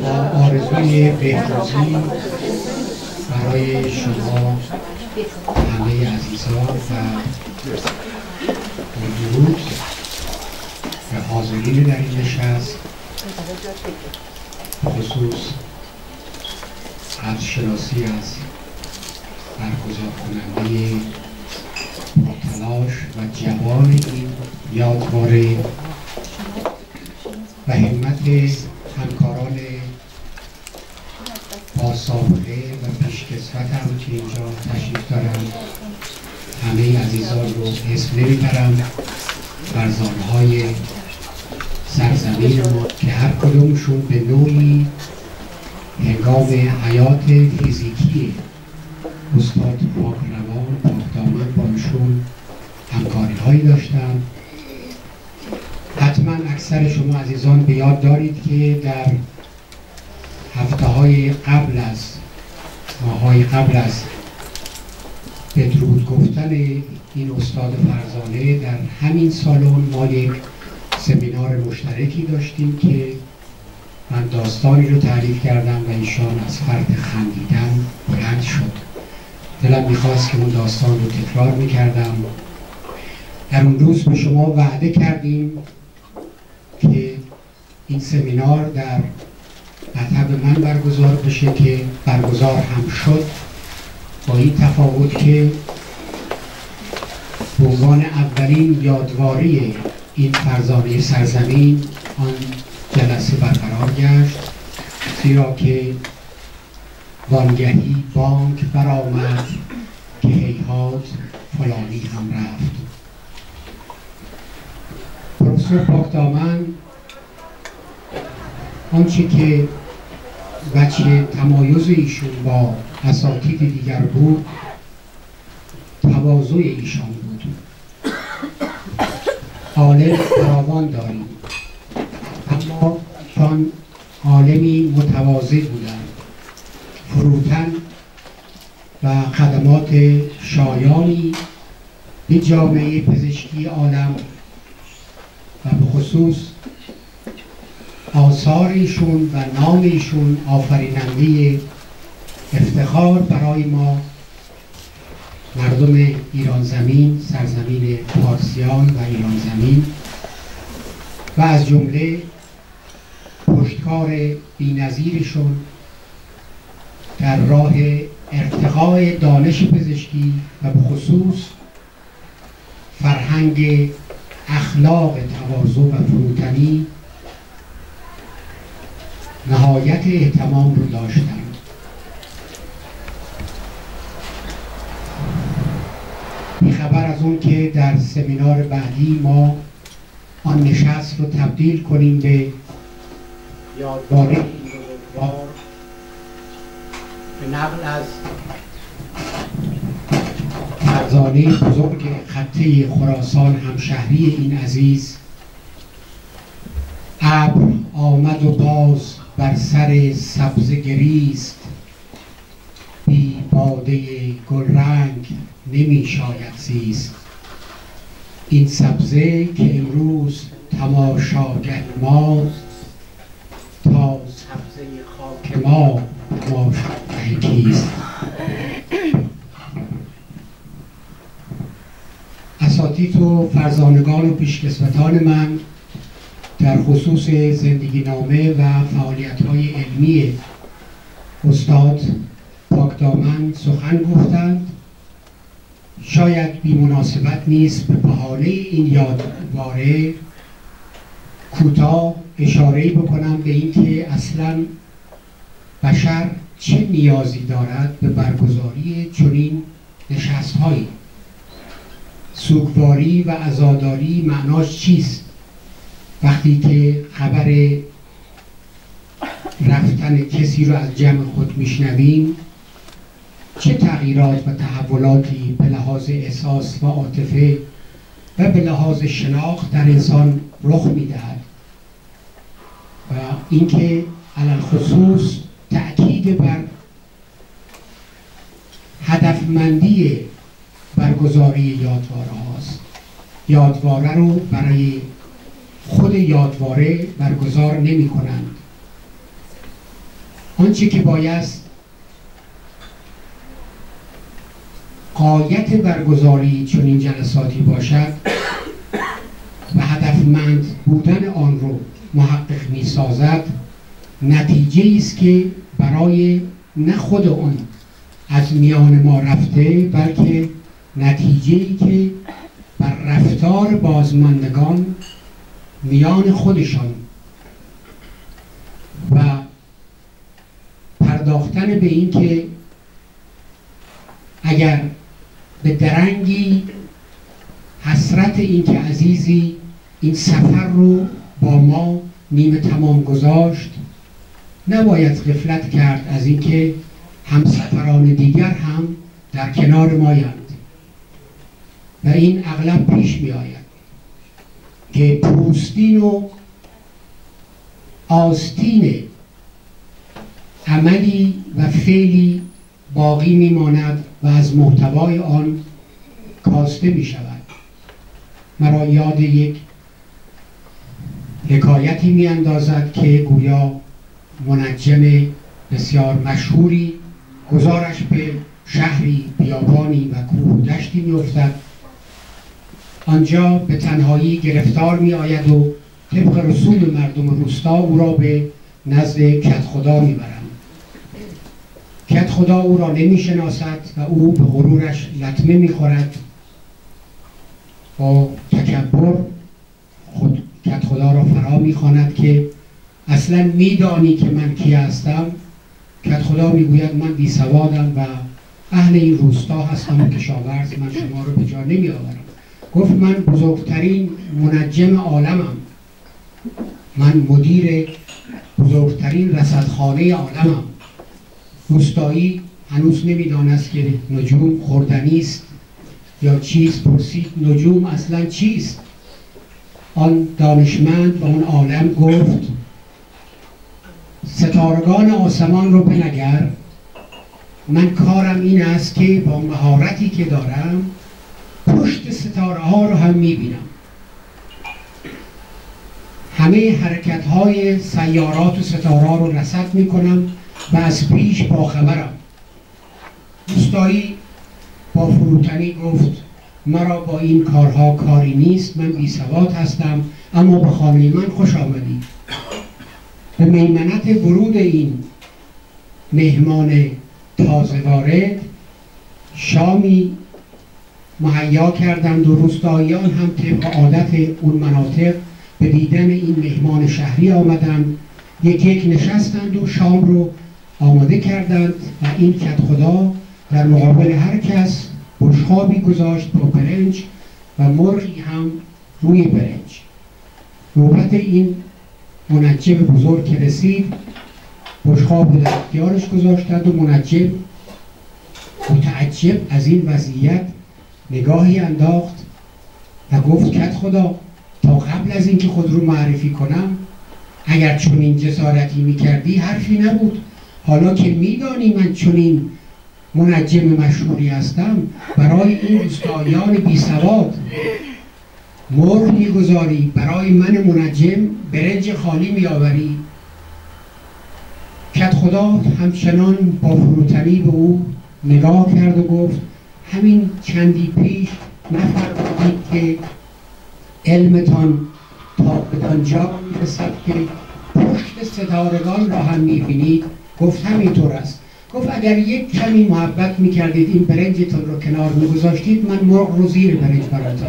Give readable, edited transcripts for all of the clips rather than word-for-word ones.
با آرزوی بهروزی برای شما همه عزیزان و درود به حاضرین در این نشست، خصوص قدرشناسی از برگزار کننده تلاش و جوان این یادواره و همت همکاران با سابقه و پیشکسوت هم که اینجا تشریف دارند. همه عزیزان رو اسم نمیبرم، فرزانهای سرزمین ما که هر کدومشون به نوعی هنگام حیات فیزیکی استاد پاکروان پاکدامن با ایشون همکاری هایی داشتن. حتما اکثر شما عزیزان به یاد دارید که در هفته های قبل از ماهای قبل از بدرود گفتن این استاد فرزانه در همین سالن ما یک سمینار مشترکی داشتیم که من داستانی رو تعریف کردم و ایشان از فرط خندیدن بلند شد. دلم میخواست که اون داستان رو تکرار میکردم. امروز به شما وعده کردیم که این سمینار در مطب من برگزار بشه که برگزار هم شد، با این تفاوت که به عنوان اولین یادواری این فرزانه سرزمین آن جلسه برقرار گشت، زیرا که وانگهی بانک برآمد که هیهات فلانی هم رفت. پروفسور پاکدامن آنچه که وجه تمایز ایشون با اساتید دیگر بود، تواضع ایشان بود. عالم فراوان داریم، اما ایشان عالمی متواضع بودند. فروتن و خدمات شایانی به جامعه پزشکی عالم و به خصوص آثار ایشون و نام ایشون آفریننده افتخار برای ما مردم ایران زمین، سرزمین فارسیان و ایران زمین، و از جمله پشتکار بی‌نظیرشون در راه ارتقای دانش پزشکی و به خصوص فرهنگ اخلاق تواضع و فروتنی نهایت اهتمام رو داشتند. بی‌خبر از اون که در سمینار بعدی ما آن نشست رو تبدیل کنیم به یادواره این بزرگوار به نقل از فرزانه بزرگ خطه خراسان همشهری این عزیز: ابر آمد و باز بر سر سبزه گریست، بی باده گلرنگ نمی شاید زیست. این سبزه که امروز تماشاگر ماست، تا سبزه خاک ما تماشاگر کیست. اساتید و فرزانگان و پیشکسوتان من در خصوص زندگی نامه و فعالیت‌های علمی استاد پاکدامن سخن گفتند. شاید بی مناسبت نیست به بهانه این یادواره کوتاه اشاره‌ای بکنم به اینکه اصلاً بشر چه نیازی دارد به برگزاری چنین نشست‌هایی. سوگواری و عزاداری معناش چیست؟ وقتی که خبر رفتن کسی رو از جمع خود میشنویم، چه تغییرات و تحولاتی به لحاظ احساس و عاطفه و به لحاظ شناخت در انسان رخ میدهد، و اینکه علل خصوص تأکید بر هدفمندی برگزاری یادواره هاست. یادواره رو برای خود یادواره برگزار نمی کنند. آنچه که بایست غایت برگزاری چنین جلساتی باشد و هدفمند بودن آن رو محقق می سازد، نتیجه است که برای نه خود آن از میان ما رفته، بلکه نتیجه‌ای که بر رفتار بازماندگان میان خودشان و پرداختن به این که اگر به درنگی حسرت این که عزیزی این سفر رو با ما نیمه تمام گذاشت، نباید غفلت کرد از اینکه همسفران دیگر هم در کنار مایند و این اغلب پیش می آید که پوستین و آستین عملی و فعلی باقی می ماند و از محتوای آن کاسته می شود. مرا یاد یک حکایتی می اندازد که گویا منجم بسیار مشهوری گزارش به شهری بیابانی و کوهدشتی می افتد. آنجا به تنهایی گرفتار می آید و طبق رسوم مردم روستا او را به نزد کدخدا می برند. کدخدا او را نمی شناسد و او به غرورش لطمه می خورد. با تکبر خود کدخدا را فرا می خواند که اصلا می دانی که من کی هستم؟ کدخدا می گوید من بی سوادم و اهل این روستا هستم و کشاورز، من شما رو به جا نمی آورم. گفت من بزرگترین منجم عالمم، من مدیر بزرگترین رصدخانه عالمم. روستایی هنوز نمیدانست که نجوم خوردنی است یا چیست. پرسید نجوم اصلا چیست؟ آن دانشمند و آن عالم گفت ستارگان آسمان رو بنگر، من کارم این است که با مهارتی که دارم پشت ستاره ها رو هم میبینم، همه حرکت های سیارات و ستاره رو رصد میکنم و از پیش با خبرم. روستایی با فروتنی گفت مرا با این کارها کاری نیست، من بی سواد هستم، اما به خانه من خوش آمدید. به میمنت ورود این مهمان تازه وارد شامی مهیا کردند و روستاییان هم طبق عادت اون مناطق به دیدن این مهمان شهری آمدند. یک یک نشستند و شام رو آماده کردند و این کدخدا در مقابل هر کس بشقابی گذاشت با برنج و مرغی هم روی برنج. نوبت این منجم بزرگ که رسید بشقاب در اختیارش گذاشتند و منجم متعجب از این وضعیت نگاهی انداخت و گفت کدخدا تا قبل از اینکه خود رو معرفی کنم اگر چنین جسارتی میکردی حرفی نبود. حالا که میدانی من چنین منجم مشهوری هستم، برای این روستاییان بی سواد مرغ میگذاری، برای من منجم برنج خالی میآوری. کدخدا همچنان با فروتنی به او نگاه کرد و گفت همین چندی پیش نفرمودید که علمتان تا بدان جا میرسد که پشت ستارگان را هم میبینید؟ گفت همینطور است. گفت اگر یک کمی محبت میکردید این برنجتون رو کنار میگذاشتید، من مرغ رو زیر برنج براتون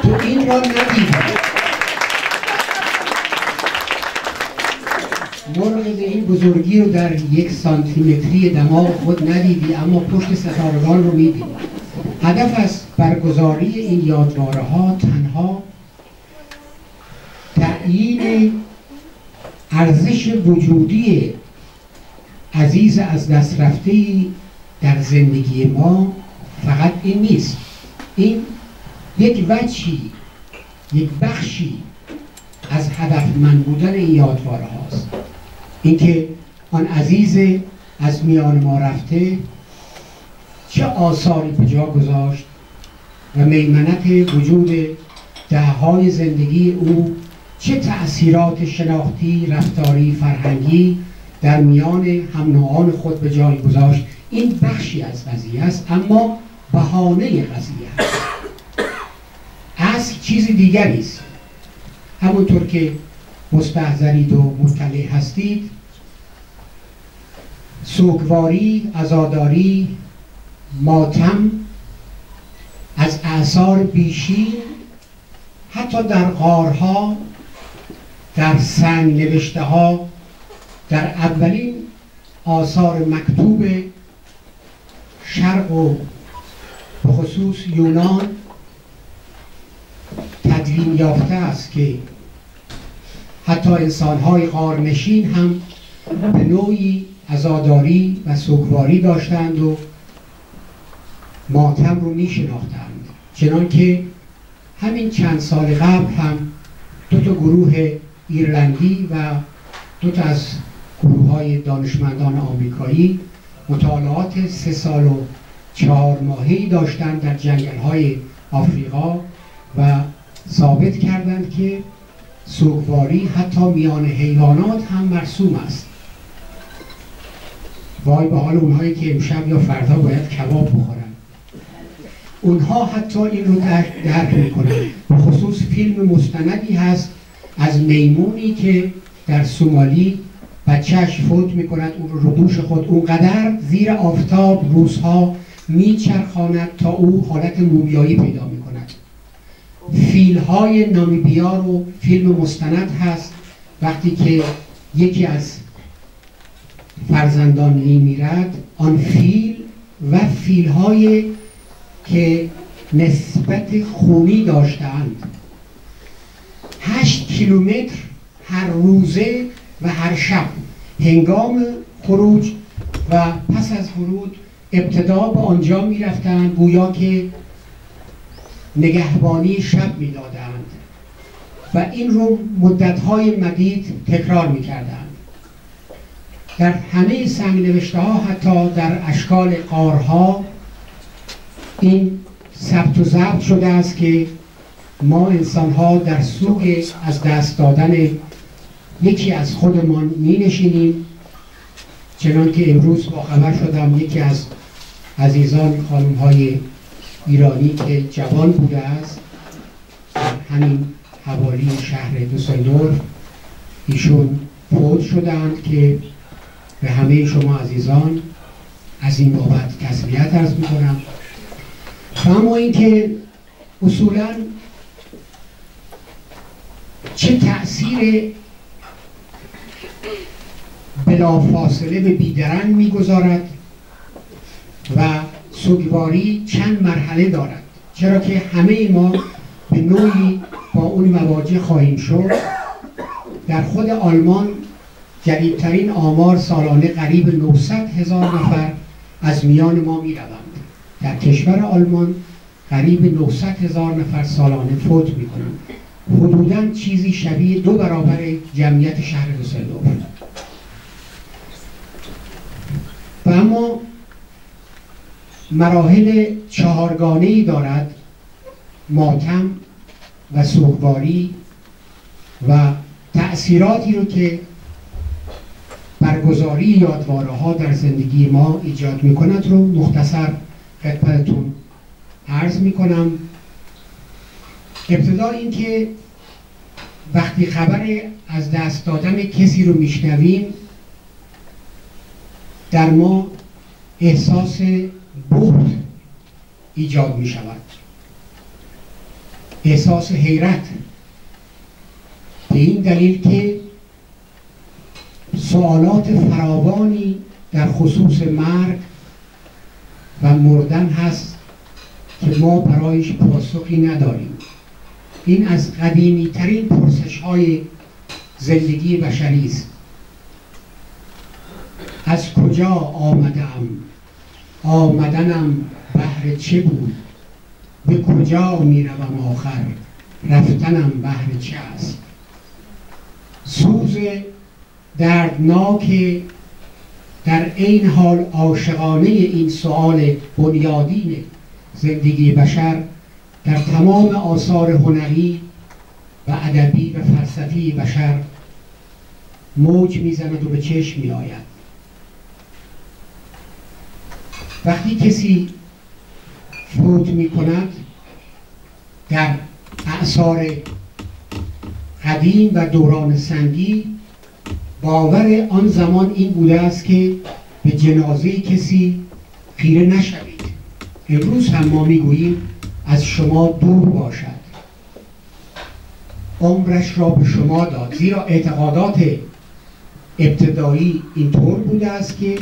تو این را ندیدم. مرغ به این بزرگی رو در 1 سانتیمتری دماغ خود ندیدی، اما پشت ستارگان رو میدیدی. هدف از برگزاری این یادواره ها تنها تعیین ارزش وجودی عزیز از دست رفته‌ای در زندگی ما فقط این نیست. این یک وجهی، یک بخشی از هدفمند بودن این یادواره هاست. اینکه آن عزیز از میان ما رفته چه آثاری به جا گذاشت و میمنت وجود دههای زندگی او چه تأثیرات شناختی، رفتاری، فرهنگی در میان هم نوعان خود به جای گذاشت. این بخشی از قضیه است، اما بهانه قضیه است. اصل چیز دیگری است. همونطور که مستحضرید و مطلع هستید، سوگواری، عزاداری، ماتم از اعصار بیشین حتی در غارها، در سنگ نوشته ها، در اولین آثار مکتوب شرق و به خصوص یونان تدوین یافته است که حتی انسان‌های غارنشین هم به نوعی عزاداری و سوگواری داشتند و ماتم رو می‌شناختند. چنانکه همین چند سال قبل هم دو تا گروه ایرلندی و دو تا از گروه‌های دانشمندان آمریکایی مطالعات 3 سال و 4 ماهه‌ای داشتند در جنگل‌های آفریقا و ثابت کردند که سوگواری حتی میان حیوانات هم مرسوم است. وای به حال اونهایی که امشب یا فردا باید کباب بخورن. اونها حتی این رو درک میکنن. به خصوص فیلم مستندی هست از میمونی که در سومالی بچهش فوت میکند، اون رو دوش خود اونقدر زیر آفتاب روزها میچرخاند تا او حالت مومیایی پیدا میکند. فیلهای نامیبیا رو فیلم مستند هست، وقتی که یکی از فرزندان میمیرد، آن فیل و فیلهای که نسبت خونی داشتند 8 کیلومتر هر روزه و هر شب هنگام خروج و پس از ورود ابتدا به آنجا میرفتند گویا که نگهبانی شب میدادند و این رو مدت‌های مدید تکرار میکردند. در همه سنگ نوشته ها، حتی در اشکال غارها، این ثبت و ضبط شده است که ما انسان ها در سوگ از دست دادن یکی از خودمان می نشینیم. چنان که امروز با خبر شدم یکی از عزیزان خانم های ایرانی که جوان بوده است همین حوالی شهر دوسلدورف، ایشون فوت شدند که به همه شما عزیزان از این بابت تسلیت عرض می کنم. و اما اینکه اصولاً چه تأثیر بلافاصله به بیدرنگ میگذارد و سوگواری چند مرحله دارد، چرا که همه ما به نوعی با اون مواجه خواهیم شد. در خود آلمان جدیدترین آمار سالانه قریب 900,000 نفر از میان ما میروند. در کشور آلمان قریب 900,000 نفر سالانه فوت میکنند، حدوداً چیزی شبیه 2 برابر جمعیت شهر دوسلدورف. و اما مراحل 4 گانه‌ای دارد ماتم و سوگواری و تأثیراتی رو که برگزاری یادواره‌ها در زندگی ما ایجاد می‌کند رو مختصر خدمتتون عرض می‌کنم. ابتدا این که وقتی خبر از دست دادن کسی رو میشنویم در ما احساس بهت ایجاد می شود، احساس حیرت، به این دلیل که سوالات فراوانی در خصوص مرگ و مردن هست که ما برایش پاسخی نداریم. این از قدیمی ترین پرسش های زندگی بشری است. از کجا آمدم؟ آمدنم بهر چه بود؟ به کجا میروم آخر؟ رفتنم بهر چه است؟ سوز دردناک در عین حال عاشقانه این سؤال بنیادین زندگی بشر در تمام آثار هنری و ادبی و فلسفی بشر موج میزند و به چشم میآید. وقتی کسی فوت میکند در اعصار قدیم و دوران سنگی، باور آن زمان این بوده است که به جنازه کسی خیره نشوید. امروز هم ما میگوییم از شما دور باشد، عمرش را به شما داد، زیرا اعتقادات ابتدایی اینطور بوده است که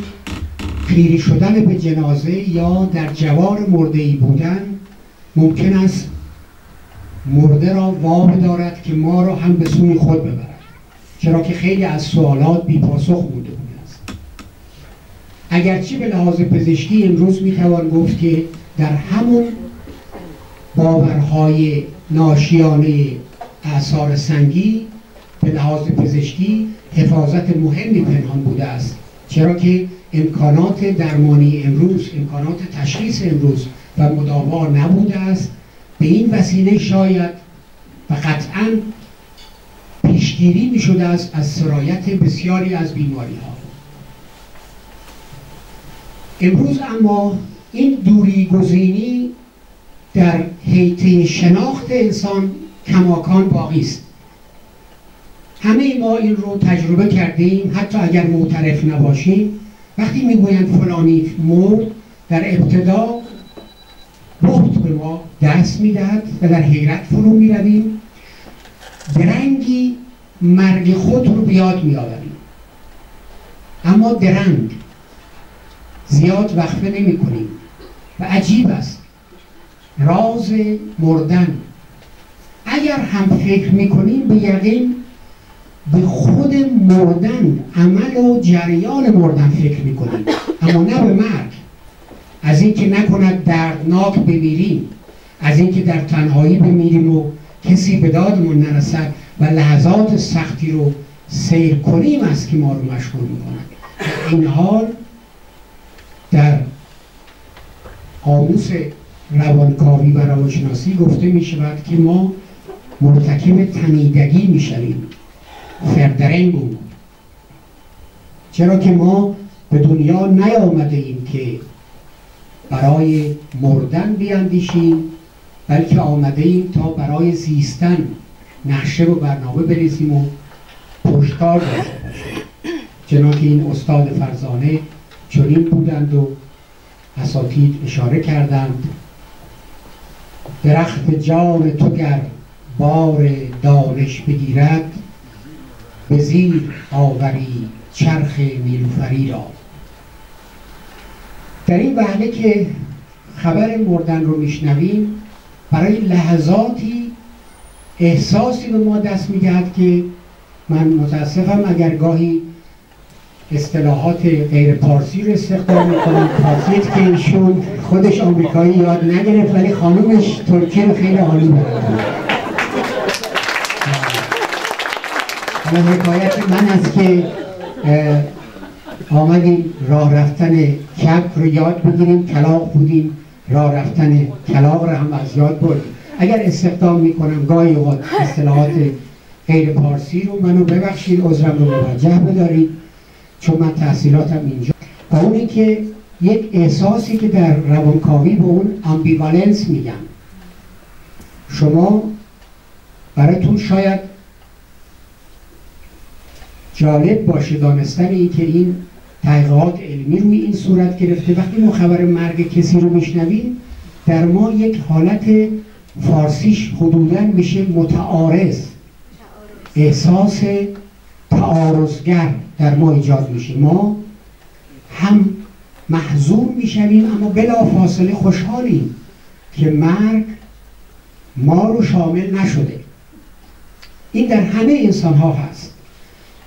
خیره شدن به جنازه یا در جوار مرده‌ای بودن ممکن است مرده را وام دارد که ما را هم به سوی خود ببرد، چرا که خیلی از سوالات بی پاسخ مونده بوده است. اگرچه به لحاظ پزشکی امروز میتوان گفت که در همون باورهای ناشیانه آثار سنگی به لحاظ پزشکی حفاظت مهمی پنهان بوده است، چرا که امکانات درمانی امروز، امکانات تشخیص امروز و مداوا نبوده است. به این وسیله شاید و قطعاً پیشگیری می شده است از سرایت بسیاری از بیماری ها. امروز اما این دوری گزینی در حیطه شناخت انسان کماکان باقی است. همه ما این رو تجربه کردیم، حتی اگر معترف نباشیم. وقتی میگویند فلانی مرد، در ابتدا بهت به ما دست میدهد و در حیرت فرو میرویم، درنگی مرگ خود رو بیاد میآوریم، اما درنگ زیاد وقفه نمی کنیم و عجیب است راز مردن. اگر هم فکر میکنیم به یقین به خود مردن، عمل و جریان مردن فکر میکنیم، اما نه به مرگ. از اینکه نکند دردناک بمیریم، از اینکه در تنهایی بمیریم و کسی به دادمون نرسد و لحظات سختی رو سیر کنیم است که ما رو مشغول میکنند. این حال در قاموس روانکاوی و روانشناسی گفته می شود که ما مرتکب تنیدگی می شویم، فردرنگون، چرا که ما به دنیا نیامده ایم که برای مردن بیاندیشیم، بلکه آمده ایم تا برای زیستن نقشه و برنامه بریزیم و پشتکار داشته باشیم. چنانکه این استاد فرزانه چنین بودند و اساتید اشاره کردند: درخت جان تو گر بار دانش بگیرد، به زیر آوری چرخ نیلوفری را. در این وهله که خبر مردن رو میشنویم، برای لحظاتی احساسی به ما دست میدهد که من متاسفم اگر گاهی اصطلاحات غیر پارسی رو استخدام میکنم. پارسیت که ایشون خودش آمریکایی یاد نگرفت، ولی خانومش ترکی رو خیلی عالی بلده. حالا حکایت من است که آمدیم راه رفتن کبک رو یاد بگیریم، کلاغ بودیم، راه رفتن کلاغ رو هم از یاد بردیم. اگر استخدام میکنم گاهی اوقات اصطلاحات غیر پارسی رو، منو ببخشید، عذرم رو موجه بدارید، چون من تحصیلاتم اینجا. و اونی که یک احساسی که در روانکاوی به اون آمبیوالنس میگن. شما براتون شاید جالب باشه دانستن این که این تحقیقات علمی روی این صورت گرفته. وقتی ما خبر مرگ کسی رو میشنویم، در ما یک حالت فارسیش حدوداً میشه متعارض، احساس تعارضگر در ما ایجاد میشه. ما هم محزون میشویم اما بلا فاصله خوشحالیم که مرگ ما رو شامل نشده. این در همه انسان ها هست.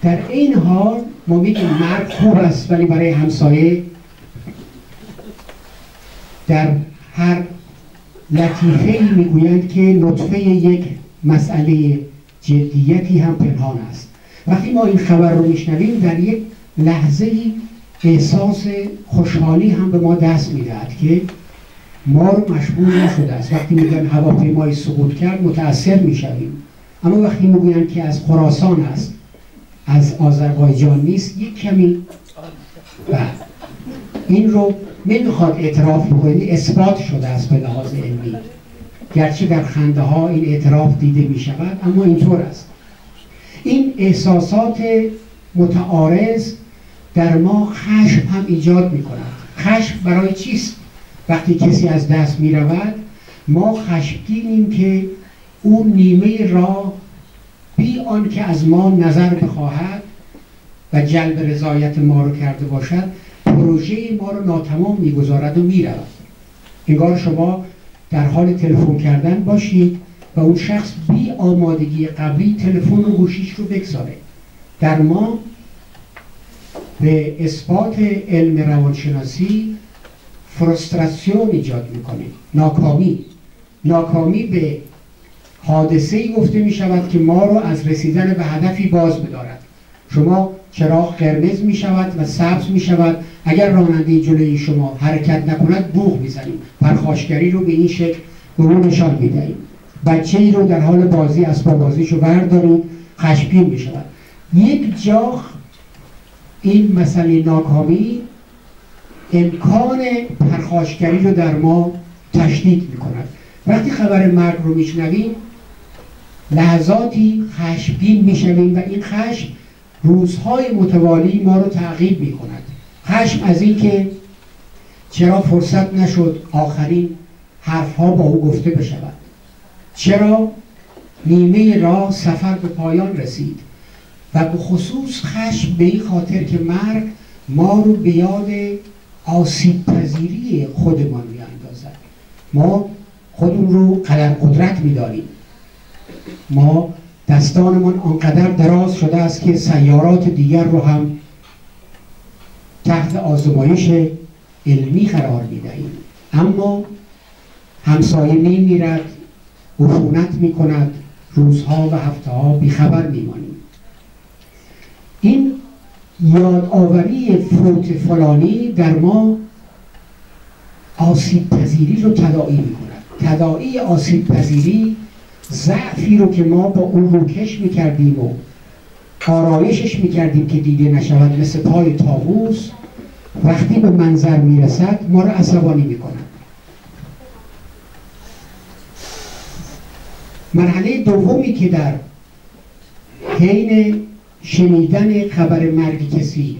در این حال ما میگیم مرگ خوب است، ولی برای همسایه در هر لطیفه‌ای میگویند که نطفه یک مسئله جدیتی هم پنهان است. وقتی ما این خبر رو میشنویم، در یک لحظه احساس خوشحالی هم به ما دست میدهد که ما رو مشمول نشده است. وقتی میگن هواپیمای سقوط کرد متأثر میشویم، اما وقتی میگوین که از خراسان است، از آذربایجان نیست، یک کمی این رو نمیخواد اعتراف بکنید، اثبات شده است به لحاظ علمی، گرچه در خنده ها این اعتراف دیده می شود، اما اینطور است. این احساسات متعارض در ما خشم هم ایجاد می کند. خشم برای چیست؟ وقتی کسی از دست می رود ما خشمگینیم که اون نیمه راه بی آن که از ما نظر بخواهد و جلب رضایت ما رو کرده باشد پروژه ما رو ناتمام میگذارد و میرود. انگار شما در حال تلفن کردن باشید و اون شخص بی آمادگی قبلی تلفن و گوشیش رو بگذاره. در ما به اثبات علم روانشناسی فرستراسیون ایجاد میکنه، ناکامی به حادثه‌ای گفته می شود که ما رو از رسیدن به هدفی باز بدارد. شما چراغ قرمز می شود و سبز می شود، اگر راننده جلوی شما حرکت نکند بوق می زنیم. پرخاشگری رو به این شکل به اون نشان می دهیم. بچه ای رو در حال بازی اسباب بازیشو بردارید خشمگین می شود. یک جا این مسئله ناکامی امکان پرخاشگری رو در ما تشدید می کند. وقتی خبر مرگ رو می شنویم لحظاتی خشمگین می شویم و این خشم روزهای متوالی ما رو تعقیب می کند. خشم از این که چرا فرصت نشد آخرین حرفها با او گفته بشود، چرا نیمه راه سفر به پایان رسید، و به خصوص خشم به این خاطر که مرگ ما رو به یاد آسیب پذیری خودمان می اندازد. ما خودمون رو قدر قدرت می داریم، ما دستانمان آنقدر دراز شده است که سیارات دیگر رو هم تحت آزمایش علمی قرار می دهیم، اما همسایه می میرد، عفونت می کند، روزها و هفته ها بیخبر می مانیم. این یادآوری فوت فلانی در ما آسیب پذیری رو تداعی می کند. تداعی آسیب پذیری ضعفی رو که ما با اون روکش می کردیم و آرایشش می کردیم که دیده نشود، مثل پای طاووس، وقتی به منظر می رسد ما رو عصبانی می کند. مرحله دومی که در حین شنیدن خبر مرگ کسی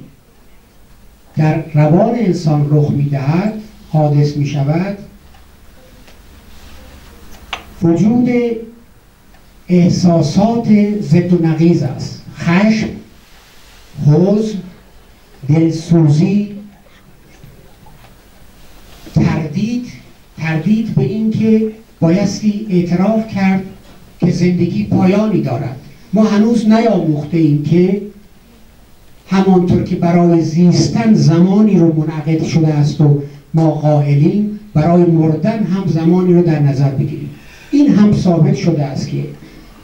در روان انسان رخ می دهد، حادث می شود، وجود احساسات ضد و نقیض است. خشم، حزن، دلسوزی، تردید به این که بایستی اعتراف کرد که زندگی پایانی دارد. ما هنوز نیاموخته ایم که همانطور که برای زیستن زمانی رو منعقد شده است و ما قائلیم، برای مردن هم زمانی رو در نظر بگیریم. این هم ثابت شده است که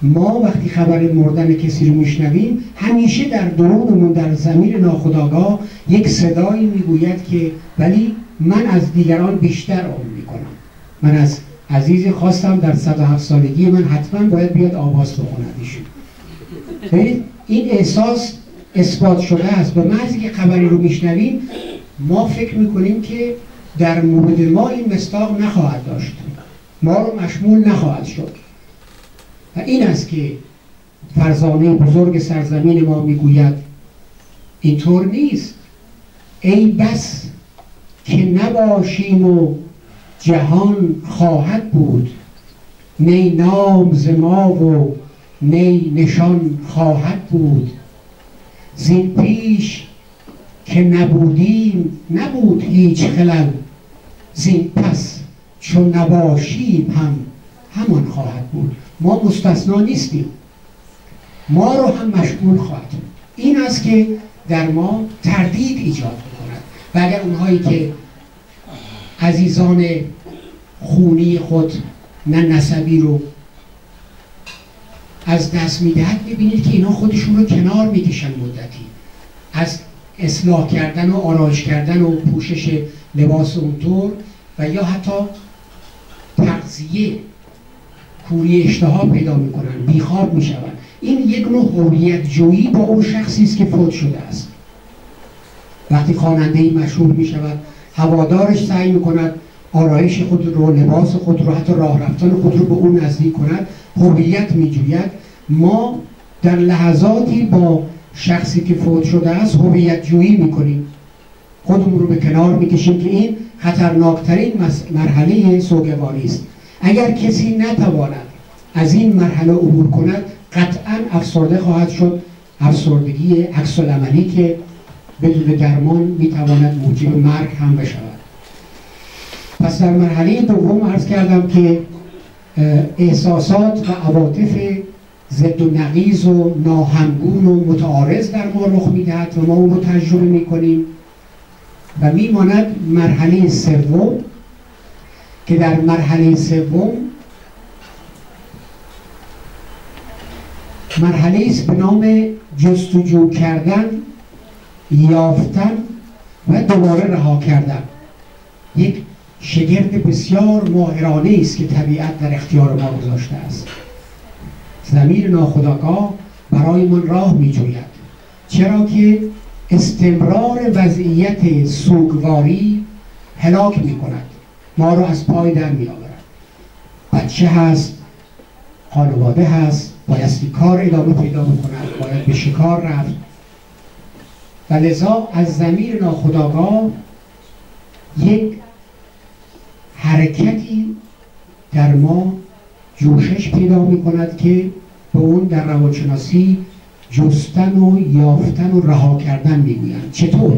ما وقتی خبر مردن کسی رو میشنویم همیشه در درونمون، در ضمیر ناخودآگاه یک صدایی میگوید که ولی من از دیگران بیشتر عمر میکنم، من از عزیزی خواستم در 107 سالگی من حتما باید بیاد آواز بخوند ایشون. این احساس اثبات شده است. به محضی که خبری رو میشنویم ما فکر میکنیم که در مورد ما این مصداق نخواهد داشت، ما رو مشمول نخواهد شد. و این است که فرزانه بزرگ سرزمین ما میگوید اینطور نیست، ای بس که نباشیم و جهان خواهد بود، نی نام ز ما و نی نشان خواهد بود، زین پیش که نبودیم نبود هیچ خلل، زین پس چون نباشیم هم همان خواهد بود. ما مستثنا نیستیم، ما رو هم مشمول خواهد بود. این است که در ما تردید ایجاد می‌کند. و اگر اونهایی که عزیزان خونی خود نه نسبی رو از دست میدهد، ببینید که اینا خودشون رو کنار میکشن مدتی از اصلاح کردن و آرایش کردن و پوشش لباس اونطور، و یا حتی تغذیه، کوری اشتها پیدا میکنن، بیخواب میشون. این یک نوع هویت جویی با اون شخصی است که فوت شده است. وقتی خواننده‌ای مشهور میشود، هوادارش سعی میکند آرایش خود رو، لباس خود رو، حتی راه رفتن خود رو به اون نزدیک کند، هویت میجوید. ما در لحظاتی با شخصی که فوت شده است هویت جویی میکنیم، خودمون رو به کنار میکشیم که این خطرناکترین مرحله سوگواری است. اگر کسی نتواند از این مرحله عبور کند قطعا افسرده خواهد شد، افسردگی عکس العملی که بدون درمان میتواند موجب مرگ هم بشود. پس در مرحله دوم عرض کردم که احساسات و عواطف ضد و نقیض و ناهمگون و متعارض در ما رخ میدهد و ما اون رو تجربه میکنیم و میماند مرحله سوم که در مرحله سوم مرحله است به نام جستجو کردن، یافتن و دوباره رها کردن. یک شگرد بسیار ماهرانه است که طبیعت در اختیار ما گذاشته است. ضمیر ناخودآگاه برای من راه می جوید، چرا که استمرار وضعیت سوگواری هلاک می کند، ما رو از پای در می آورد. بچه هست، خانواده هست، بایستی کار ادامه پیدا بکند، باید به شکار رفت و لذا از ضمیر ناخودآگاه یک حرکتی در ما جوشش پیدا می کند که به اون در روانشناسی جستن و یافتن و رها کردن میگویند. چطور؟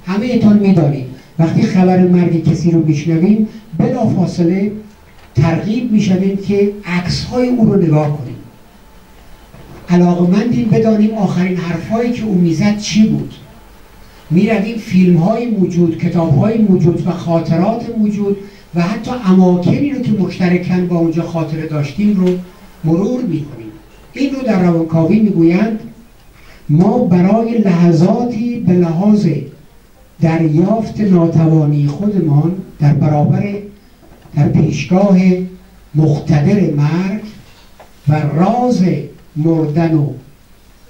همه ایتان میدانیم وقتی خبر مرگ کسی رو میشنویم بلافاصله ترغیب میشویم که عکس‌های او رو نگاه کنیم، علاقه‌مندیم بدانیم آخرین حرفایی که او میزد چی بود. میرویم فیلم‌های موجود، کتاب‌های موجود و خاطرات موجود و حتی اماکنی رو که مشترکاً با اونجا خاطره داشتیم رو مرور میکنیم. این رو در روانکاوی میگویند ما برای لحظاتی به لحاظ دریافت ناتوانی خودمان در پیشگاه مقتدر مرگ و راز مردن و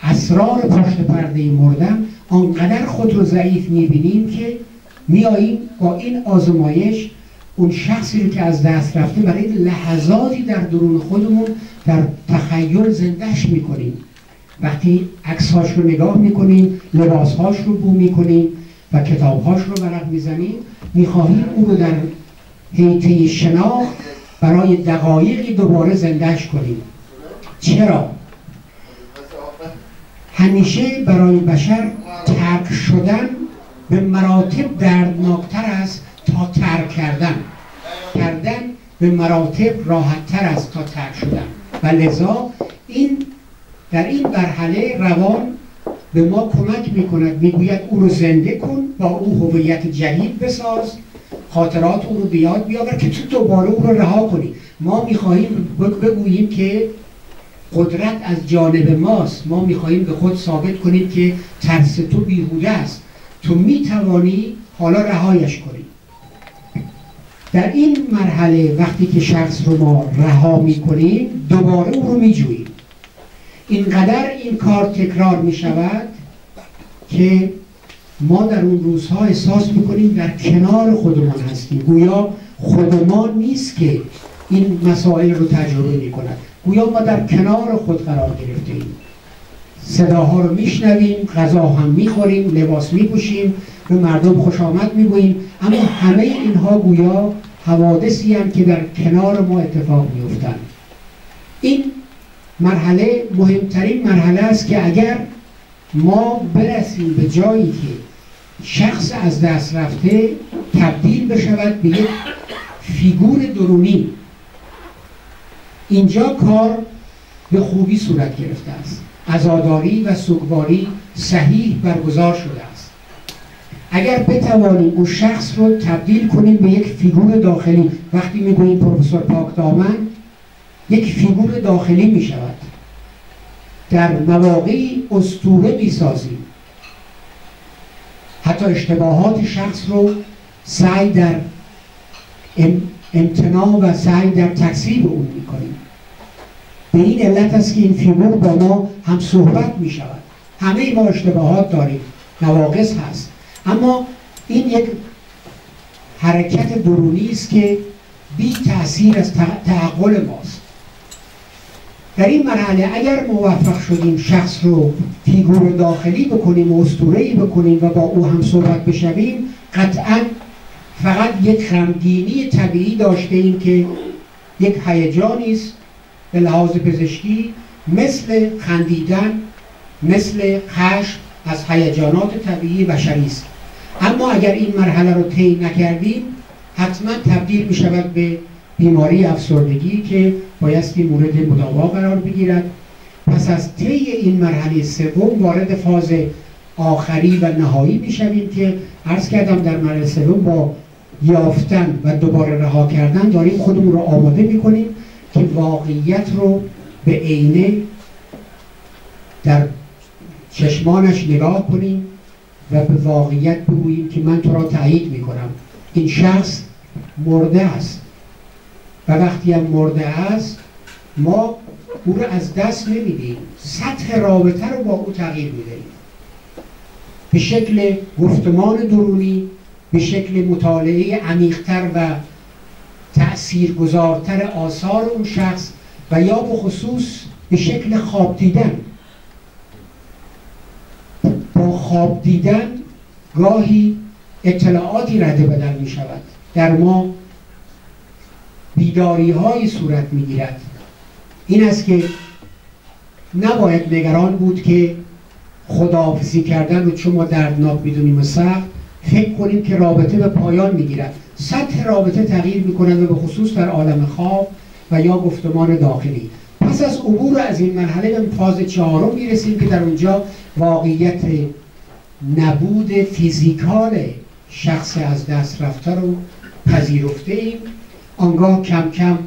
اسرار پشت پرده مردن آنقدر خود رو ضعیف میبینیم که میاییم با این آزمایش اون شخصی رو که از دست رفته برای لحظاتی در درون خودمون در تخیل زندهش میکنیم. وقتی عکس‌هاش رو نگاه میکنیم، لباس‌هاش رو بو میکنیم و کتاب‌هاش رو ورق میزنیم، میخواهیم اون رو در حیطه شناخت برای دقایقی دوباره زندهش کنیم. چرا؟ همیشه برای بشر ترک شدن به مراتب دردناکتر است تا ترک کردن. کردن به مراتب راحت‌تر است تا ترک شدن و لذا در این مرحله روان به ما کمک میکند، میگوید او رو زنده کن، با او هویت جدید بساز، خاطرات او رو بیاد بیاور که تو دوباره او رو رها کنی. ما میخواهیم بگوییم که قدرت از جانب ماست، ما میخواهیم به خود ثابت کنیم که ترس تو بیهوده است، تو میتوانی حالا رهایش کنی. در این مرحله وقتی که شخص رو ما رها میکنیم دوباره او رو میجوییم. اینقدر این کار تکرار میشود که ما در اون روزها احساس میکنیم در کنار خودمان هستیم، گویا خود ما نیست که این مسائل رو تجربه میکند، گویا ما در کنار خود قرار گرفته ایم. صداها رو میشنویم، غذا هم میخوریم، لباس میپوشیم، به مردم خوش آمد میگوییم، اما همه اینها گویا حوادثی هستند که در کنار ما اتفاق میافتند. این مرحله مهمترین مرحله است که اگر ما برسیم به جایی که شخص از دست رفته تبدیل بشود به یک فیگور درونی، اینجا کار به خوبی صورت گرفته است، عزاداری و سوگواری صحیح برگزار شده است. اگر بتوانیم اون شخص رو تبدیل کنیم به یک فیگور داخلی، وقتی میگوییم پروفسور پاکدامن یک فیگور داخلی می شود، در مواقعی اسطوره می سازیم، حتی اشتباهات شخص رو سعی در امتناع و سعی در تکذیب اون میکنیم. به این علت است که این فیگور با ما هم صحبت میشود. همه ما اشتباهات داریم، نواقص هست، اما این یک حرکت درونی است که بی تأثیر از تعقل ماست. در این مرحله اگر موفق شدیم شخص رو فیگور داخلی بکنیم و اسطوره‌ای بکنیم و با او هم صحبت بشویم، قطعاً فقط یک غمگینی طبیعی داشته ایم که یک هیجانی است به لحاظ پزشکی، مثل خندیدن، مثل خشم، از هیجانات طبیعی بشری است. اما اگر این مرحله رو طی نکردیم حتما تبدیل می شود به بیماری افسردگی که بایستی مورد مداوا قرار بگیرد. پس از طی این مرحله سوم وارد فاز آخری و نهایی می شویم که عرض کردم در مرحله سوم با یافتن و دوباره رها کردن داریم خودمون رو آماده می کنیم که واقعیت رو به عینه در چشمانش نگاه کنیم و به واقعیت بگوییم که من تو را تایید می کنم، این شخص مرده است و وقتی هم مرده است ما او رو از دست نمیدیم، سطح رابطه رو با او تغییر میدهیم به شکل گفتمان درونی، به شکل مطالعه عمیق‌تر و تأثیرگذارتر آثار اون شخص و یا به خصوص به شکل خواب دیدن. با خواب دیدن گاهی اطلاعاتی رده بدل می شود، در ما بیداری های صورت می گیرد. این است که نباید نگران بود که خداحافظی کردن رو چون ما دردناک میدونیم و سخت فکر کنیم که رابطه به پایان می گیرد. سطح رابطه تغییر می کند و به خصوص در عالم خواب و یا گفتمان داخلی. پس از عبور از این مرحله به فاز چهارم می رسیم که در اونجا واقعیت نبود فیزیکال شخص از دست رفته رو پذیرفته ایم. آنگاه کم کم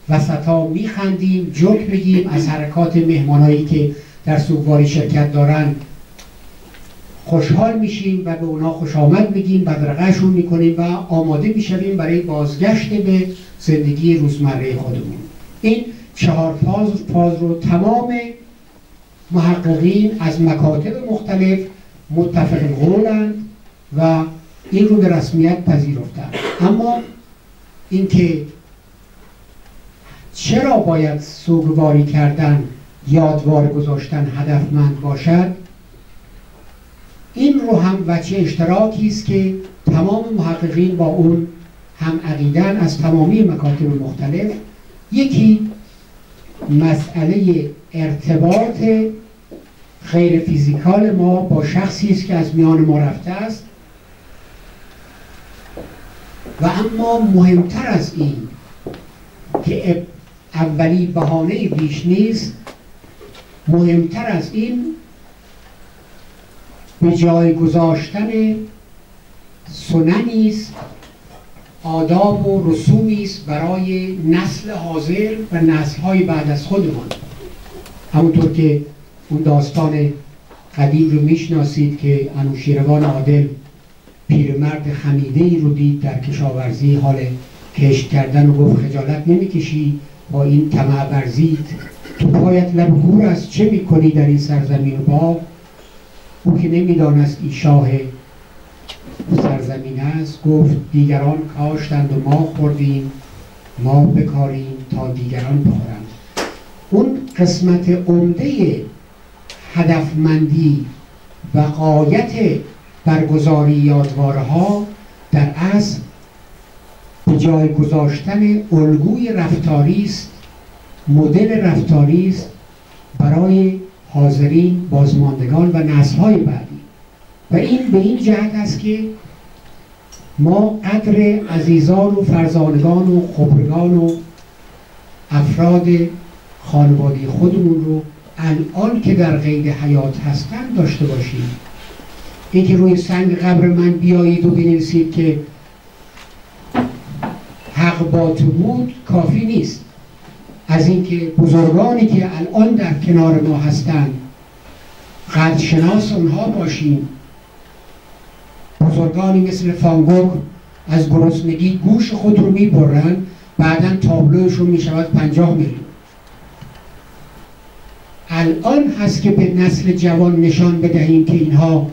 وسطا میخندیم، جوک بگیم، از حرکات مهمانایی که در سوگواری شرکت دارن خوشحال میشیم و به اونا خوش آمد میگیم، بدرقهشون میکنیم و آماده میشویم برای بازگشت به زندگی روزمره خودمون. این 4 فاز رو تمام محققین از مکاتب مختلف متفق قولند و این رو به رسمیت پذیرفتند. اما اینکه چرا باید سوگواری کردن، یادوار گذاشتن هدفمند باشد، این رو هم وجه اشتراکی است که تمام محققین با اون هم عقیدن از تمامی مکاتب مختلف. یکی مسئله ارتباط غیر فیزیکال ما با شخصی است که از میان ما رفته است و اما مهمتر از این که اولی بهانه بیش نیست، مهمتر از این به جای گذاشتن سننی است، آداب و رسومی است برای نسل حاضر و نسل‌های بعد از خودمان. همونطور که اون داستان قدیم رو میشناسید که انوشیروان عادل پیرمرد خمیده‌ای رو دید در کشاورزی حال کشت کردن و گفت خجالت نمیکشی با این طمع ورزیت؟ تو پایت لب گور است، چه میکنی در این سرزمین و باغ؟ او که نمیدانست این شاه سرزمین است گفت دیگران کاشتند و ما خوردیم، ما بکاریم تا دیگران بخورند. اون قسمت عمده هدفمندی و غایت برگزاری یادوارها در اصل به جای گذاشتن الگوی رفتاری است، مدل رفتاری است برای حاضرین، بازماندگان و نسل‌های بعدی. و این به این جهت است که ما قدر عزیزان و فرزانگان و خبرگان و افراد خانواده خودمون رو الان که در قید حیات هستن داشته باشیم. این که روی سنگ قبر من بیایید و بنویسید که حق با تو بود کافی نیست. از اینکه بزرگانی که الان در کنار ما هستند قدرشناس اونها باشیم. بزرگانی مثل فان گوگ از گرسنگی گوش خود رو میبرن بعداً تابلوشون می شود 50 میلیون. الان هست که به نسل جوان نشان بدهیم که اینها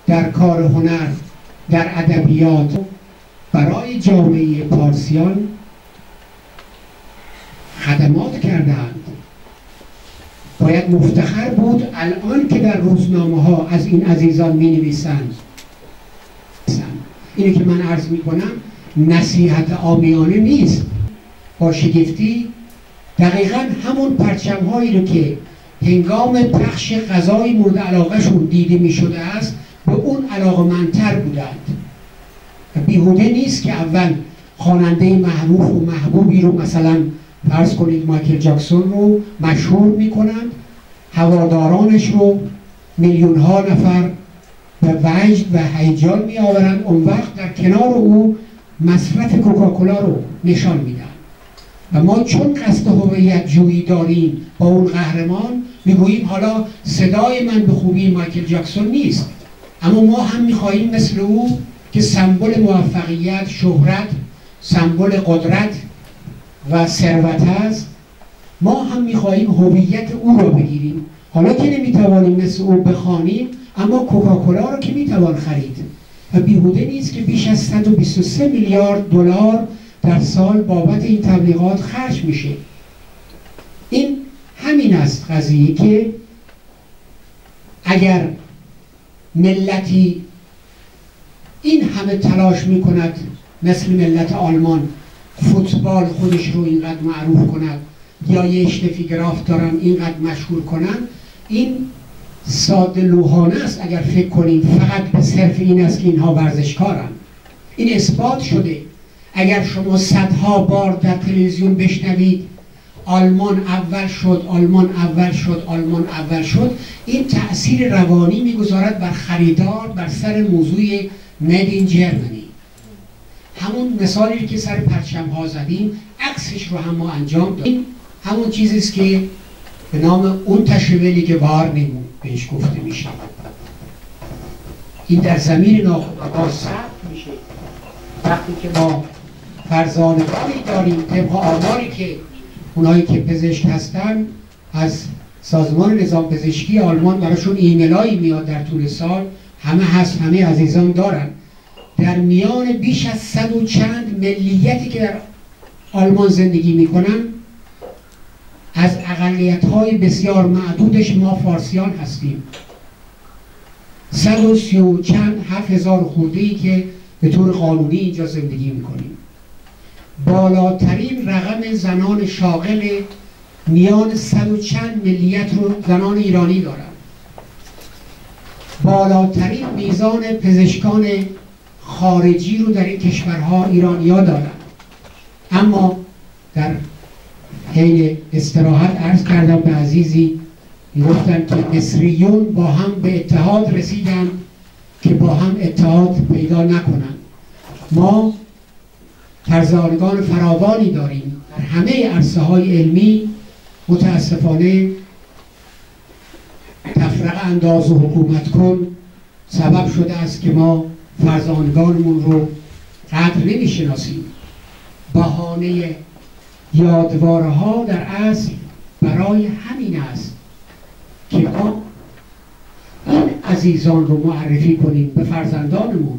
در کار هنر، در ادبیات برای جامعه پارسیان خدمات کردند. باید مفتخر بود الان که در روزنامه ها از این عزیزان می نویسند. اینه که من عرض می کنم نصیحت عامیانه نیست. با شگفتی دقیقا همون پرچم هایی رو که هنگام پخش غذای مورد علاقه شون دیده می شده است به اون علاقه‌مندتر بودند. بیهوده نیست که اول خواننده معروف و محبوبی رو مثلا فرض کنید مایکل جکسون رو مشهور می کنند، هوادارانش رو میلیون ها نفر به وجد و هیجان می آورند، اون وقت در کنار او مصرف کوکاکولا رو نشان میدن. و ما چون قصد هویت جویی داریم با اون قهرمان میگوییم حالا صدای من به خوبی مایکل جکسون نیست، اما ما هم میخواهیم مثل او که سمبل موفقیت، شهرت، سمبل قدرت و ثروت است، ما هم میخواهیم هویت او را بگیریم. حالا که نمیتوانیم مثل او بخوانیم، اما کوکاکولا رو که میتوان خرید. و بیهوده نیست که بیش از 123 میلیارد دلار در سال بابت این تبلیغات خرج میشه. این همین است قضیه که اگر ملتی این همه تلاش میکند مثل ملت آلمان فوتبال خودش رو اینقدر معروف کند یا یه اشتفیگراف دارن اینقدر مشهور کنن، این ساده لوحانه است اگر فکر کنیم فقط به صرف این است که اینها ورزشکارن. این اثبات شده. اگر شما صدها بار در تلویزیون بشنوید آلمان اول شد، آلمان اول شد، آلمان اول شد، این تأثیر روانی میگذارد بر خریدار بر سر موضوع مید این جرمنی. همون مثالی که سر پرچم ها زدیم عکسش رو هم ما انجام دادیم. همون چیزی است که به نام اون تشویلی که وارنیمون بهش گفته میشه. این در زمین ناخودآگاه ثبت میشه وقتی که ما فرزانگانی داریم طبق آماری که اونایی که پزشک هستن از سازمان نظام پزشکی آلمان براشون ایمیلایی میاد در طول سال، همه هست، همه عزیزان دارن. در میان بیش از 100 و چند ملیتی که در آلمان زندگی میکنن، از اقلیت‌های بسیار معدودش ما فارسیان هستیم. 130 و چند 7000 خورده‌ای که به طور قانونی اینجا زندگی میکنیم. بالاترین رقم زنان شاغل میان 100 و چند ملیت رو زنان ایرانی دارن. بالاترین میزان پزشکان خارجی رو در این کشورها ایرانی‌ها دارن. اما در حین استراحت عرض کردم به عزیزی، گفتن که مصریون با هم به اتحاد رسیدن که با هم اتحاد پیدا نکنن. ما فرزانگان فراوانی داریم در همه عرصه‌های علمی. متاسفانه تفرقه انداز و حکومت کن سبب شده است که ما فرزانگانمون رو قدر نمی‌شناسیم. بهانه یادواره ها در اصل برای همین است که ما این عزیزان رو معرفی کنیم به فرزندانمون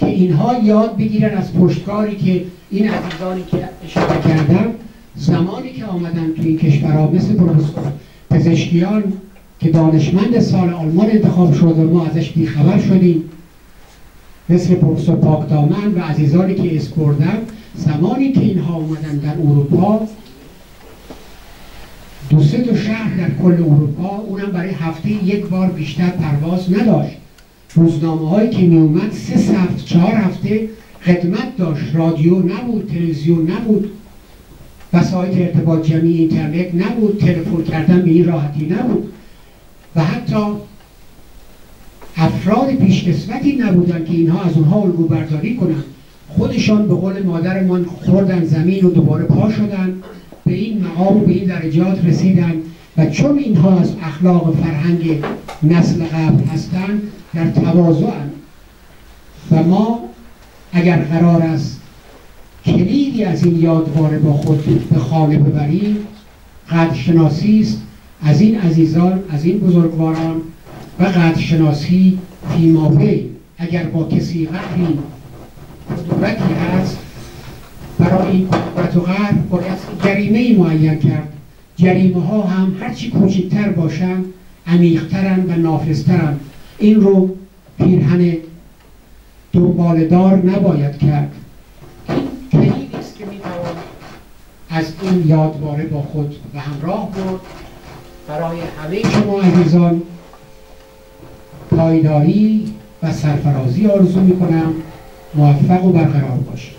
که اینها یاد بگیرن از پشتکاری که این عزیزانی که اشاره کردم زمانی که آمدن تو این کشورها، مثل پروفسور پزشکیان که دانشمند سال آلمان انتخاب شد و ما ازش بیخبر شدیم، مثل پروفسور پاکدامن و عزیزانی که اسپردن، زمانی که اینها آمدن در اروپا، 2-3 شهر در کل اروپا، اونم برای هفته یک بار بیشتر پرواز نداشت. روزنامه هایی که می اومد 3 هفته 4 هفته خدمت داشت. رادیو نبود، تلویزیون نبود، وسایل ارتباط جمعی اینترنت نبود، تلفن کردن به این راحتی نبود و حتی افراد پیشکسوتی نبودن که اینها از اونها الگو برداری کنن. خودشان به قول مادرمان خوردن زمین و دوباره پا شدن، به این مقام و به این درجات رسیدن و چون اینها از اخلاق و فرهنگ نسل قبل هستند در تواضعن و ما اگر قرار است کلیدی از این یادواره با خود به خانه ببریم قدرشناسی است از این عزیزان، از این بزرگواران و قدرشناسی فیمابین. اگر با کسی قدری کدورتی هست، برای این کدورت و قدر باید جریمه معین کرد. جریمه ها هم هرچی کوچکتر باشند عمیق‌ترن و نافذترن. این رو پیرهن دنبالدار نباید کرد. این کلیدی است که میتوان از این یادواره با خود به همراه برد. برای همه شما عزیزان پایداری و سرفرازی آرزو میکنم. موفق و برقرار باشید.